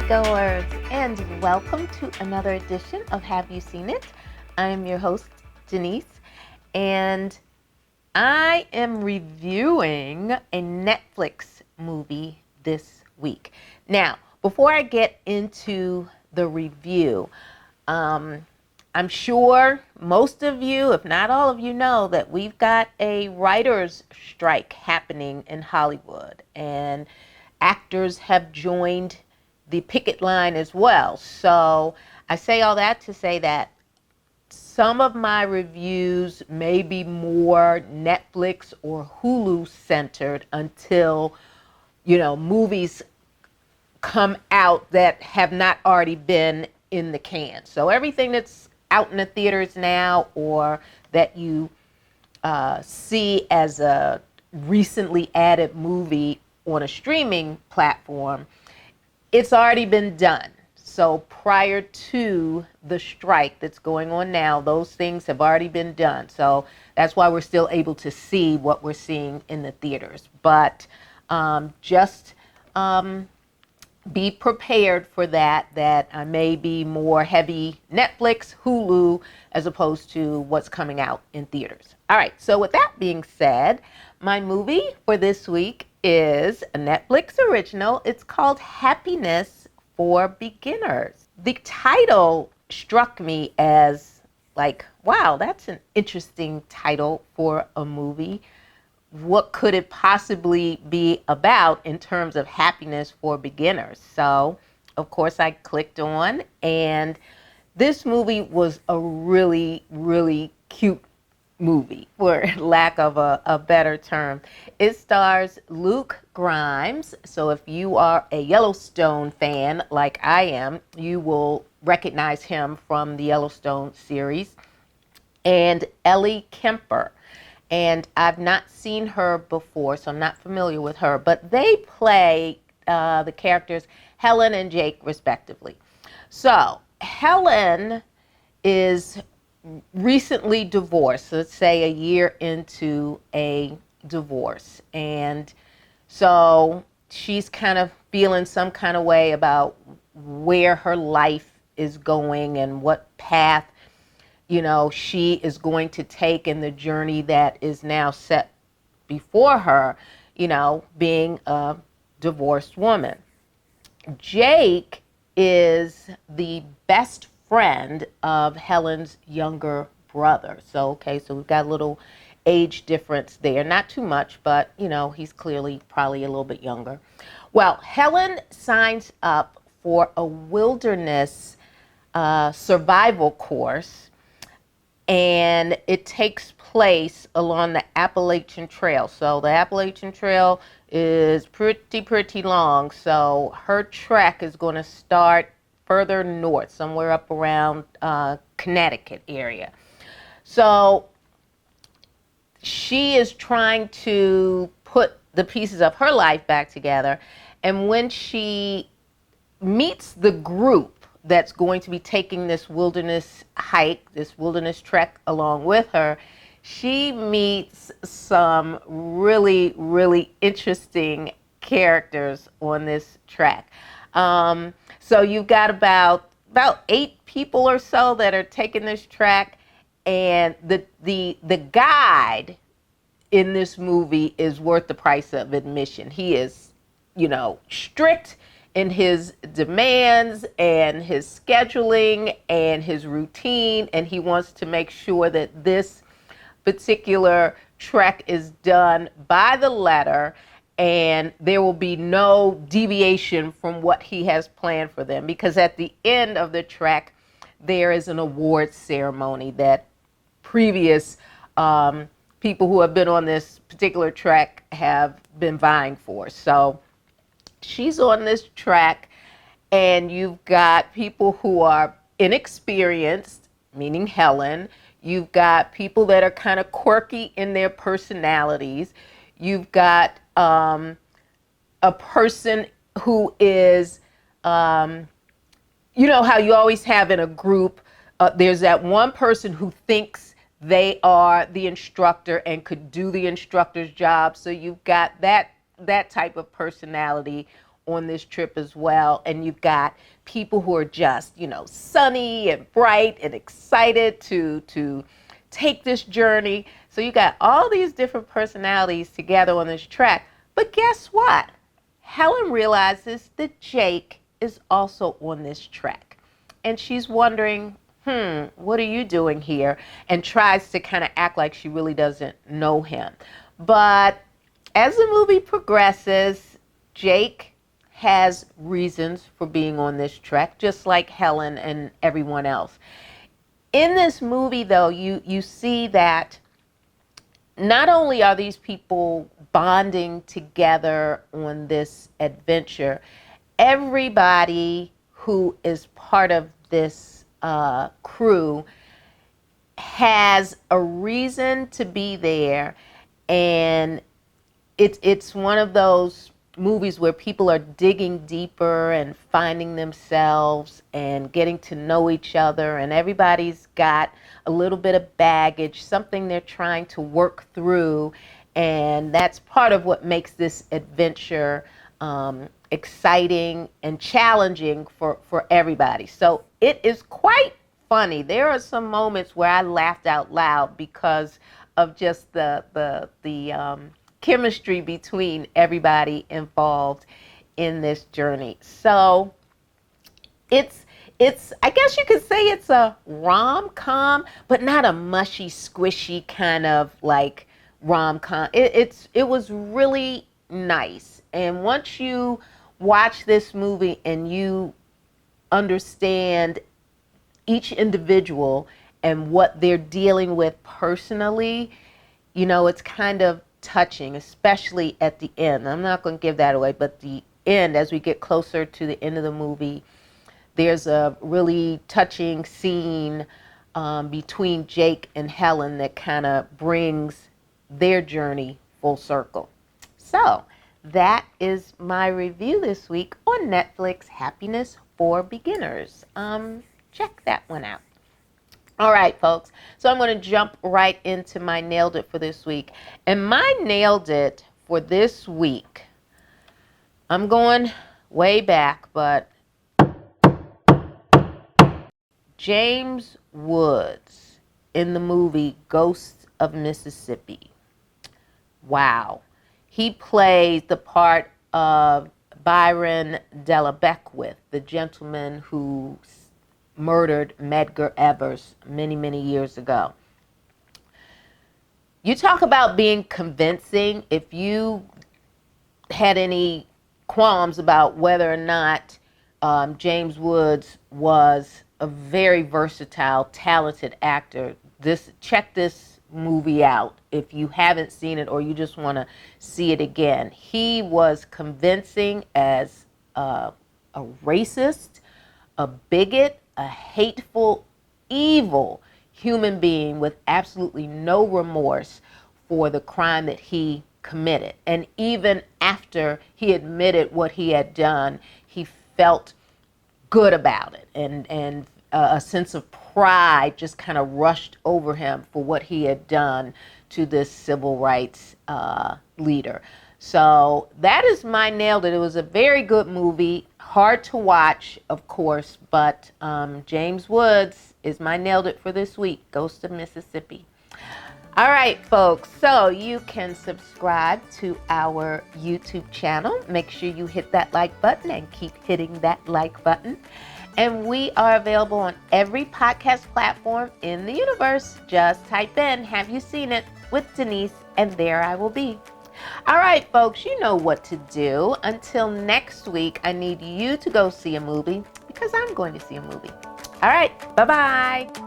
moviegoers, and welcome to another edition of Have You Seen It? I am your host, Denise, and I am reviewing a Netflix movie this week. Now, before I get into the review, I'm sure most of you, if not all of you, know that we've got a writer's strike happening in Hollywood, and actors have joined the picket line as well. So I say all that to say that some of my reviews may be more Netflix or Hulu centered until, movies come out that have not already been in the can. So everything that's out in the theaters now or that you see as a recently added movie on a streaming platform, it's already been done. So prior to the strike that's going on now, those things have already been done. So that's why we're still able to see what we're seeing in the theaters. But just be prepared for that I may be more heavy Netflix, Hulu, as opposed to what's coming out in theaters. All right, so with that being said, my movie for this week is a Netflix original. It's called Happiness for Beginners. The title struck me as like, wow, that's an interesting title for a movie. What could it possibly be about in terms of happiness for beginners? So, of course, I clicked on, and this movie was a really, really cute movie, for lack of a better term. It stars Luke Grimes. So if you are a Yellowstone fan like I am, you will recognize him from the Yellowstone series. And Ellie Kemper. And I've not seen her before, so I'm not familiar with her. But they play the characters Helen and Jake, respectively. So Helen is recently divorced, let's say a year into a divorce. And so she's kind of feeling some kind of way about where her life is going and what path, she is going to take in the journey that is now set before her, being a divorced woman. Jake is the best friend of Helen's younger brother. So we've got a little age difference there. Not too much, but, he's clearly probably a little bit younger. Well, Helen signs up for a wilderness survival course, and it takes place along the Appalachian Trail. So the Appalachian Trail is pretty long. So her trek is going to start further north, somewhere up around Connecticut area. So she is trying to put the pieces of her life back together. And when she meets the group that's going to be taking this wilderness hike, this wilderness trek along with her, she meets some really, really interesting characters on this trek. So you've got about 8 people or so that are taking this trek, and the guide in this movie is worth the price of admission. He is, strict in his demands and his scheduling and his routine, and he wants to make sure that this particular trek is done by the letter, and there will be no deviation from what he has planned for them, because at the end of the trek, there is an awards ceremony that previous people who have been on this particular trek have been vying for. So she's on this trek, and you've got people who are inexperienced, meaning Helen. You've got people that are kind of quirky in their personalities. You've got a person who is, how you always have in a group, there's that one person who thinks they are the instructor and could do the instructor's job. So you've got that type of personality on this trip as well. And you've got people who are just, sunny and bright and excited to take this journey. So you got all these different personalities together on this track. But guess what? Helen realizes that Jake is also on this track. And she's wondering, what are you doing here? And tries to kind of act like she really doesn't know him. But as the movie progresses, Jake has reasons for being on this trek, just like Helen and everyone else. In this movie, though, you see that not only are these people bonding together on this adventure, everybody who is part of this crew has a reason to be there, and it's one of those movies where people are digging deeper and finding themselves and getting to know each other, and everybody's got a little bit of baggage, something they're trying to work through, and that's part of what makes this adventure exciting and challenging for everybody. So it is quite funny. There are some moments where I laughed out loud because of just the chemistry between everybody involved in this journey. So it's I guess you could say it's a rom-com, but not a mushy, squishy kind of like rom-com. It was really nice. And once you watch this movie and you understand each individual and what they're dealing with personally, it's kind of touching, especially at the end. I'm not going to give that away, but the end, as we get closer to the end of the movie, there's a really touching scene between Jake and Helen that kind of brings their journey full circle. So that is my review this week on Netflix, Happiness for Beginners. Check that one out. All right, folks. So I'm going to jump right into my Nailed It for this week. And my Nailed It for this week, I'm going way back, but James Woods in the movie Ghosts of Mississippi. Wow. He plays the part of Byron Della Beckwith, the gentleman who murdered Medgar Evers many, many years ago. You talk about being convincing. If you had any qualms about whether or not James Woods was a very versatile, talented actor, check this movie out if you haven't seen it or you just want to see it again. He was convincing as a racist, a bigot, a hateful, evil human being with absolutely no remorse for the crime that he committed. And even after he admitted what he had done, he felt good about it, and a sense of pride just kind of rushed over him for what he had done to this civil rights leader. So that is my Nailed It. It was a very good movie, hard to watch, of course, but James Woods is my Nailed It for this week, Ghost of Mississippi. All right, folks, so you can subscribe to our YouTube channel. Make sure you hit that like button and keep hitting that like button. And we are available on every podcast platform in the universe. Just type in, Have You Seen It with Denise, and there I will be. All right, folks, you know what to do. Until next week, I need you to go see a movie because I'm going to see a movie. All right, bye-bye.